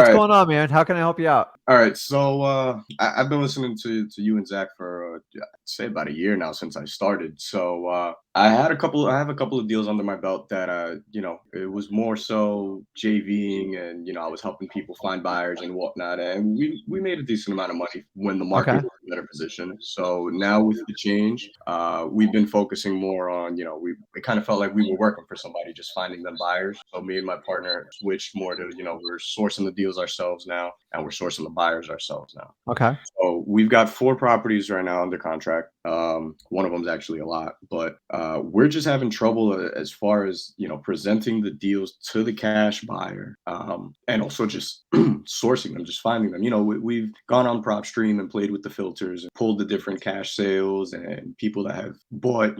What's right. going on, man? How can I help you out? All right. So I've been listening to you and Zach for I'd say about a year now since I started. So I have a couple of deals under my belt that it was more so JVing, and I was helping people find buyers and whatnot, and we made a decent amount of money when the market Okay. was in a better position. So now with the change, we've been focusing more on, it kind of felt like we were working for somebody, just finding them buyers. So me and my partner switched more to, we're sourcing the deals ourselves now, and we're sourcing the buyers ourselves now. Okay. So we've got 4 properties right now under contract. One of them is actually a lot, but we're just having trouble as far as presenting the deals to the cash buyer, and also just sourcing them, just finding them. We've gone on PropStream and played with the filters and pulled the different cash sales and people that have bought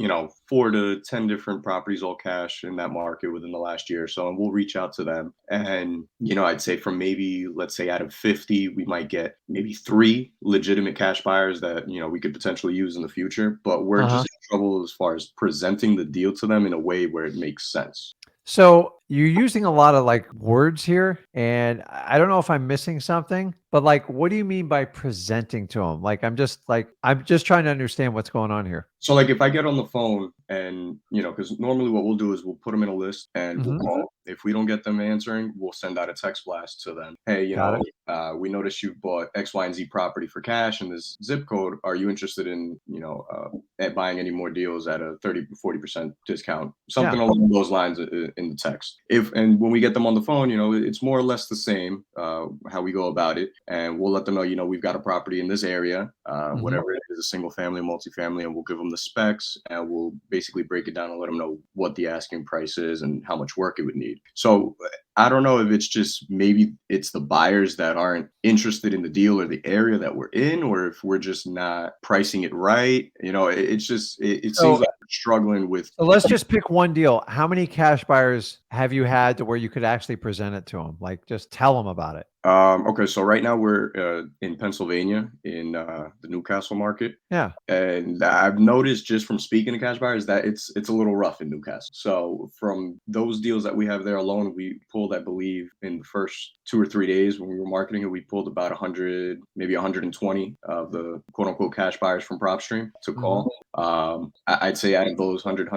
4 to 10 different properties all cash in that market within the last year or so, and we'll reach out to them. And I'd say from maybe, let's say, out of 50, we might get maybe 3 legitimate cash buyers that we could potentially use in the future, but we're Uh-huh. just in trouble as far as presenting the deal to them in a way where it makes sense. So you're using a lot of like words here, and I don't know if I'm missing something, but like, what do you mean by presenting to them? I'm just trying to understand what's going on here. So, like, if I get on the phone and, because normally what we'll do is we'll put them in a list and we'll Hmm. call. If we don't get them answering, we'll send out a text blast to them. Hey, Got it. we noticed you bought X, Y, and Z property for cash in this zip code. Are you interested in, at buying any more deals at a 30 to 40% discount? Yeah. Something along those lines in the text. And when we get them on the phone, it's more or less the same, how we go about it. And we'll let them know, we've got a property in this area, Hmm. whatever it is, a single family, multifamily, and we'll give them the specs, and we'll basically break it down and let them know what the asking price is and how much work it would need. So I don't know if it's just, maybe it's the buyers that aren't interested in the deal or the area that we're in, or if we're just not pricing it right. It seems So like we're struggling with. So let's just pick one deal. How many cash buyers have you had to where you could actually present it to them? Like, just tell them about it. Okay, so right now we're in Pennsylvania in the Newcastle market. Yeah. And I've noticed just from speaking to cash buyers that it's a little rough in Newcastle. So from those deals that we have there alone, we pulled, I believe, in the first 2 or 3 days when we were marketing it, we pulled about 100, maybe 120 of the quote unquote cash buyers from PropStream to Hmm. call. I'd say out of those 100,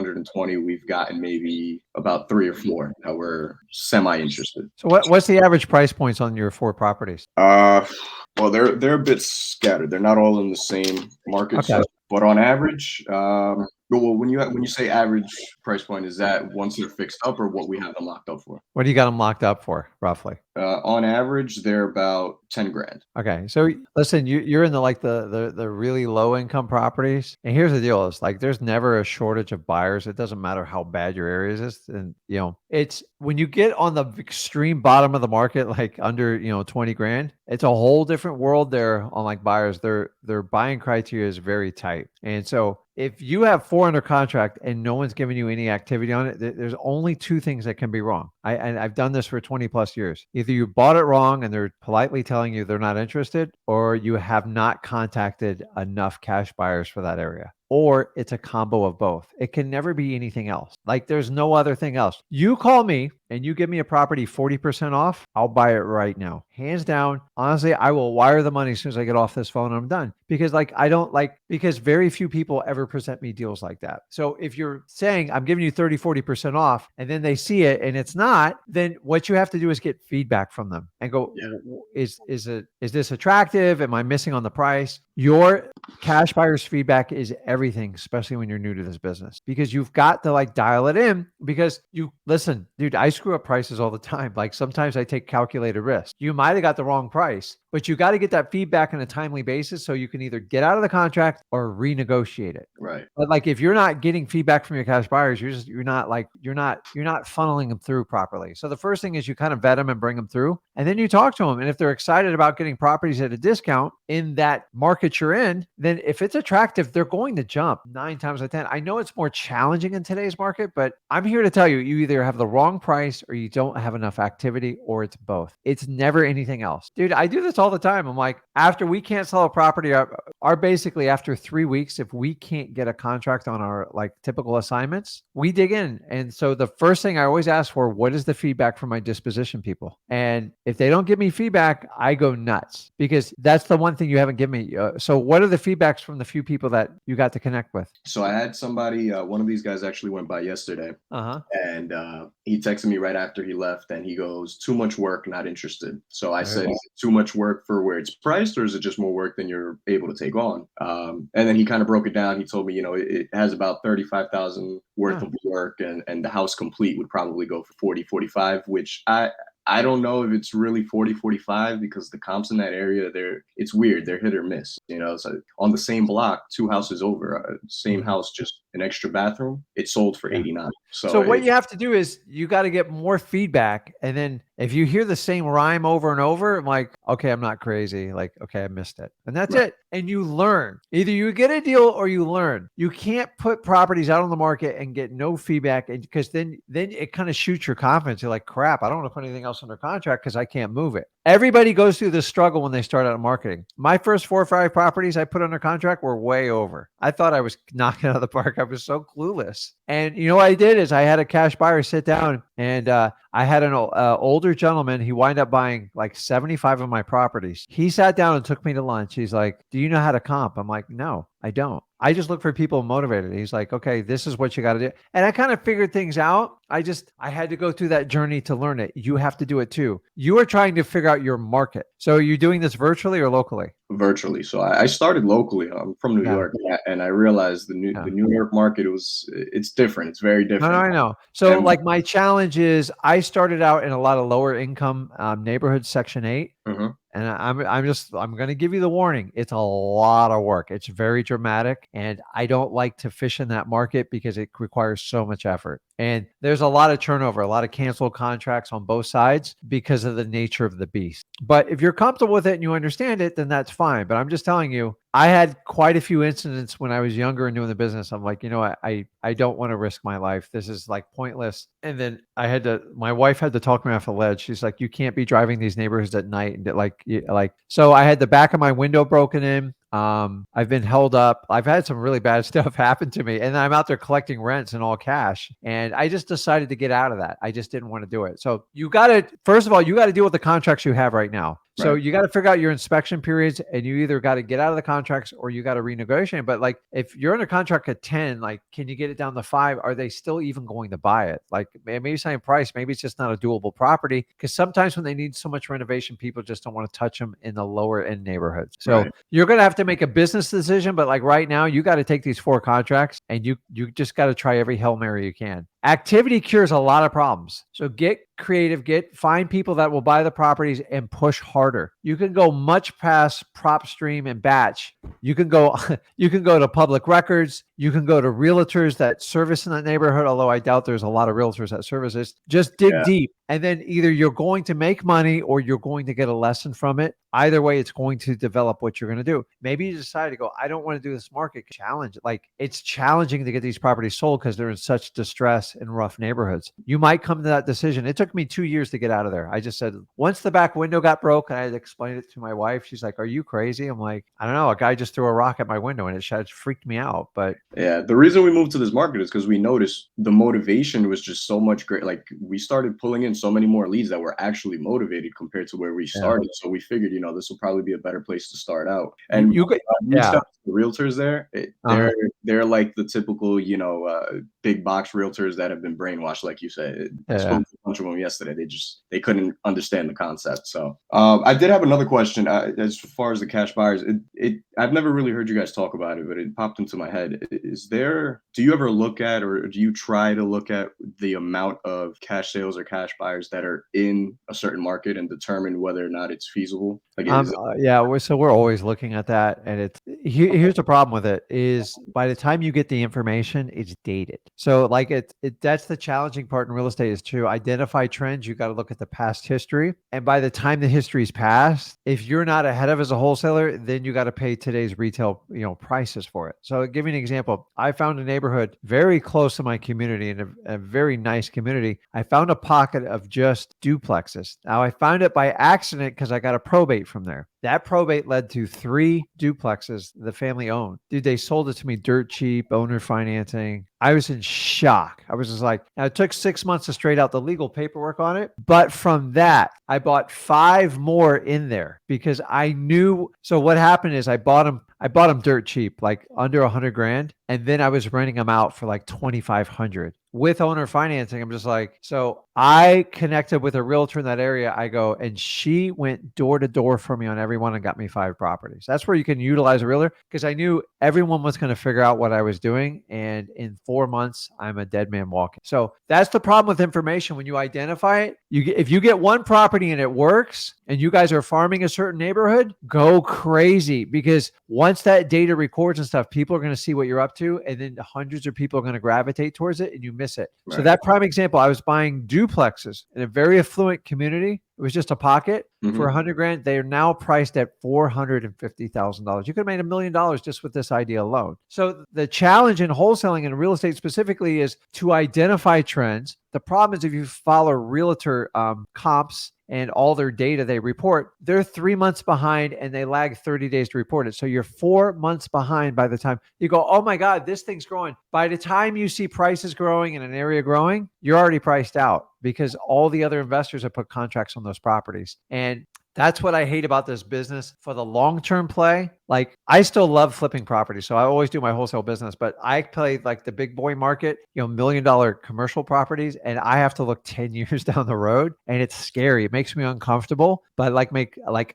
we've gotten maybe about 3 or 4 that were semi interested. So what's the average price points on your 4 properties? Well, they're a bit scattered. They're not all in the same market. Okay. But on average, well, when you say average price point, is that once they're fixed up or what we have them locked up for? What do you got them locked up for, roughly? On average, they're about 10 grand. Okay. So listen, you're in the really low income properties. And here's the deal. It's like there's never a shortage of buyers. It doesn't matter how bad your area is. And it's when you get on the extreme bottom of the market, like under, 20 grand, it's a whole different world there on like buyers. Their buying criteria is very tight. And so if you have 4 under contract and no one's giving you any activity on it, there's only 2 things that can be wrong. I've done this for 20 plus years. Either you bought it wrong and they're politely telling you they're not interested, or you have not contacted enough cash buyers for that area. Or it's a combo of both. It can never be anything else. Like there's no other thing else. You call me and you give me a property 40% off, I'll buy it right now. Hands down. Honestly, I will wire the money as soon as I get off this phone and I'm done. Because because very few people ever present me deals like that. So if you're saying I'm giving you 30, 40% off and then they see it and it's not, then what you have to do is get feedback from them and go, is this attractive? Am I missing on the price? Your cash buyer's feedback is everything, especially when you're new to this business, because you've got to like dial it in because listen, dude, I screw up prices all the time. Like sometimes I take calculated risks. You might've got the wrong price, but you got to get that feedback on a timely basis so you can either get out of the contract or renegotiate it. Right. But like if you're not getting feedback from your cash buyers, you're not funneling them through properly. So the first thing is you kind of vet them and bring them through, and then you talk to them. And if they're excited about getting properties at a discount in that market you're in, then if it's attractive, they're going to jump 9 times out of 10. I know it's more challenging in today's market, but I'm here to tell you, you either have the wrong price or you don't have enough activity, or it's both. It's never anything else. Dude, I do this all the time. I'm like, after we can't sell a property, our our basically after 3 weeks, if we can't get a contract on our like typical assignments, we dig in. And so the first thing I always ask for, what is the feedback from my disposition people? And if they don't give me feedback, I go nuts because that's the one thing you haven't given me. So what are the feedbacks from the few people that you got to connect with? So I had somebody, one of these guys actually went by yesterday, Uh-huh. and he texted me right after he left, and he goes, "Too much work, not interested." So I said, "Is it too much work for where it's priced, or is it just more work than you're able to take on?" And then he kind of broke it down. He told me, it has about 35,000 worth Huh. of work, and the house complete would probably go for 40, 45, which I don't know if it's really 40, 45 because the comps in that area, it's weird. They're hit or miss. So on the same block, two houses over, same Mhm. house, just an extra bathroom, it sold for Yeah. 89. So So what you have to do is you got to get more feedback. And then if you hear the same rhyme over and over, I'm like, okay, I'm not crazy. Like, okay, I missed it. And that's right, it. And you learn. Either you get a deal or you learn. You can't put properties out on the market and get no feedback. And because then it kind of shoots your confidence. You're like, crap, I don't want to put anything else under contract because I can't move it. Everybody goes through this struggle when they start out marketing. My first 4 or 5 properties I put under contract were way over. I thought I was knocking out of the park. I was so clueless. And you know what I did is I had a cash buyer sit down and I had an older gentleman. He wind up buying like 75 of my properties. He sat down and took me to lunch. He's like, "Do you know how to comp?" I'm like, "No, I don't. I just look for people motivated." He's like, "Okay, this is what you got to do." And I kind of figured things out. I had to go through that journey to learn it. You have to do it too. You are trying to figure out your market. So are you doing this virtually or locally? virtually. So I started locally. I'm from New Yeah. York, and I realized the Yeah. New York market it's different. It's very No, no, different. I know. So, And like, my challenge is I started out in a lot of lower income neighborhoods, Section 8. mhm, And I'm going to give you the warning. It's a lot of work. It's very dramatic, and I don't like to fish in that market because it requires so much effort. And there's a lot of turnover, a lot of canceled contracts on both sides because of the nature of the beast. But if you're comfortable with it and you understand it, then that's fine. But I'm just telling you, I had quite a few incidents when I was younger and doing the business. I'm like, I don't want to risk my life. This is like pointless. And then my wife had to talk me off the ledge. She's like, you can't be driving these neighborhoods at night. And so I had the back of my window broken in. I've been held up. I've had some really bad stuff happen to me, and I'm out there collecting rents and all cash. And I just decided to get out of that. I just didn't want to do it. So first of all, you got to deal with the contracts you have right now. So right. you got to figure out your inspection periods, and you either got to get out of the contracts or you got to renegotiate. But like, if you're under contract at 10, like, can you get it down to 5? Are they still even going to buy it? Like, maybe saying price, maybe it's just not a doable property because sometimes when they need so much renovation, people just don't want to touch them in the lower end neighborhoods. So Right. you're going to have to make a business decision. But like right now, you got to take these 4 contracts and you just got to try every Hail Mary you can. Activity cures a lot of problems. So get creative, find people that will buy the properties and push harder. You can go much past prop stream and batch. You can go you can go to public records, you can go to realtors that service in that neighborhood, although I doubt there's a lot of realtors that service this. Just dig Yeah. deep. And then either you're going to make money or you're going to get a lesson from it. Either way, it's going to develop what you're going to do. Maybe you decide to go, I don't want to do this market challenge. Like, it's challenging to get these properties sold because they're in such distress in rough neighborhoods. You might come to that decision. It took me 2 years to get out of there. I just said, once the back window got broke, and I had to explain it to my wife. She's like, are you crazy? I'm like, I don't know. A guy just threw a rock at my window and it freaked me out. But Yeah, the reason we moved to this market is because we noticed the motivation was just so much great. Like we started pulling in so many more leads that were actually motivated compared to where we yeah, started. So we figured, this will probably be a better place to start out. you, And you could, I reached yeah. out to the realtors there. Uh-huh. They're like the typical, big box realtors that have been brainwashed, like you said. I Yeah. spoke to a bunch of them yesterday. They couldn't understand the concept. So I did have another question as far as the cash buyers. I've never really heard you guys talk about it, but it popped into my head. Do you ever look at, or do you try to look at the amount of cash sales or cash buyers that are in a certain market and determine whether or not it's feasible? Like, is it Yeah, we're always looking at that, and here's the problem with it is by the time you get the information, it's dated. So like that's the challenging part in real estate is to identify trends. You got to look at the past history, and by the time the history's passed, if you're not ahead of as a wholesaler, then you got to pay today's retail prices for it. So give you an example. I found a neighborhood very close to my community in a very nice community. I found a pocket of just duplexes. Now I found it by accident because I got a probate from there. That probate led to 3 duplexes the family owned. Dude, they sold it to me dirt cheap, owner financing. I was in shock. I was just like, now it took 6 months to straight out the legal paperwork on it. But from that, I bought 5 more in there because I knew. So what happened is I bought them dirt cheap, like under 100 grand. And then I was renting them out for like 2,500 with owner financing. I'm just like, so I connected with a realtor in that area. I go, and she went door to door for me on everyone and got me 5 properties. That's where you can utilize a realtor because I knew everyone was going to figure out what I was doing. And in 4 months, I'm a dead man walking. So that's the problem with information. When you identify it, if you get one property and it works and you guys are farming a certain neighborhood, go crazy because once that data records and stuff, people are going to see what you're up to. And then hundreds of people are going to gravitate towards it and you miss it. Right. So that prime example, I was buying duplexes in a very affluent community. It was just a pocket for 100 grand. They are now priced at $450,000. You could have made $1 million just with this idea alone. So the challenge in wholesaling and real estate specifically is to identify trends. The problem is if you follow realtor comps and all their data they report, they're 3 months behind and they lag 30 days to report it. So you're 4 months behind by the time you go, oh my God, this thing's growing. By the time you see prices growing in an area growing, you're already priced out because all the other investors have put contracts on those properties. And that's what I hate about this business for the long-term play. Like I still love flipping properties. So I always do my wholesale business, but I play like the big boy market, $1 million commercial properties. And I have to look 10 years down the road and it's scary. It makes me uncomfortable, but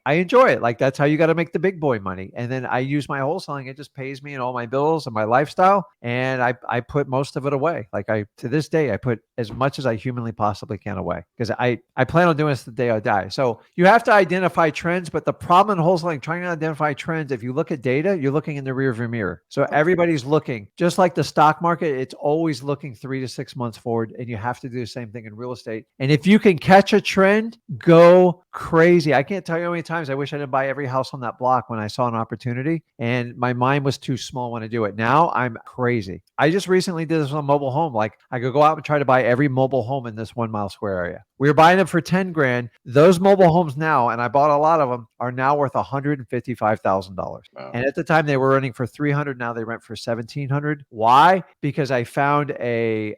I enjoy it. Like that's how you got to make the big boy money. And then I use my wholesaling. It just pays me and all my bills and my lifestyle. And I put most of it away. To this day, I put as much as I humanly possibly can away because I plan on doing this the day I die. So you have to identify trends, but the problem in wholesaling, trying to identify trends, if you look at data, you're looking in the rearview mirror. So everybody's looking, just like the stock market, it's always looking 3 to 6 months forward, and you have to do the same thing in real estate. And if you can catch a trend, go crazy. I can't tell you how many times I wish I didn't buy every house on that block when I saw an opportunity, and my mind was too small when I do it. Now I'm crazy. I just recently did this on a mobile home. Like I could go out and try to buy every mobile home in this 1 mile square area. We were buying them for 10 grand. Those mobile homes now, and I bought a lot of them, are now worth $155,000. Wow. And at the time they were running for 300. Now they rent for 1,700. Why? Because I found a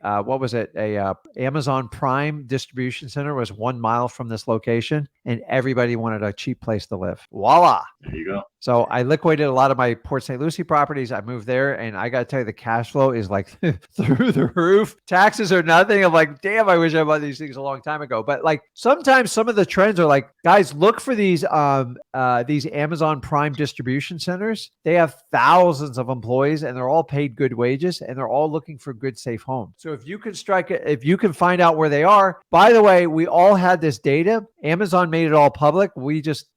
Amazon Prime distribution center was 1 mile from this location, and everybody wanted a cheap place to live. Voila. There you go. So I liquidated a lot of my Port St. Lucie properties. I moved there, and I got to tell you, the cash flow is like through the roof. Taxes are nothing. I'm like, damn, I wish I bought these things a long time ago. But like sometimes some of the trends are like, guys, look for these Amazon Prime distribution centers. They have thousands of employees, and they're all paid good wages, and they're all looking for good, safe homes. So if you can if you can find out where they are. By the way, we all had this data. Amazon made it all public.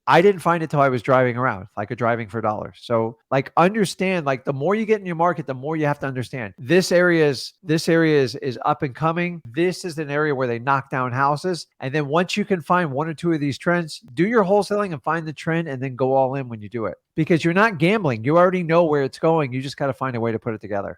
I didn't find it till I was driving around, like driving for dollars. So understand, the more you get in your market, the more you have to understand this area is up and coming. This is an area where they knock down houses. And then once you can find 1 or 2 of these trends, do your wholesaling and find the trend and then go all in when you do it, because you're not gambling. You already know where it's going. You just got to find a way to put it together.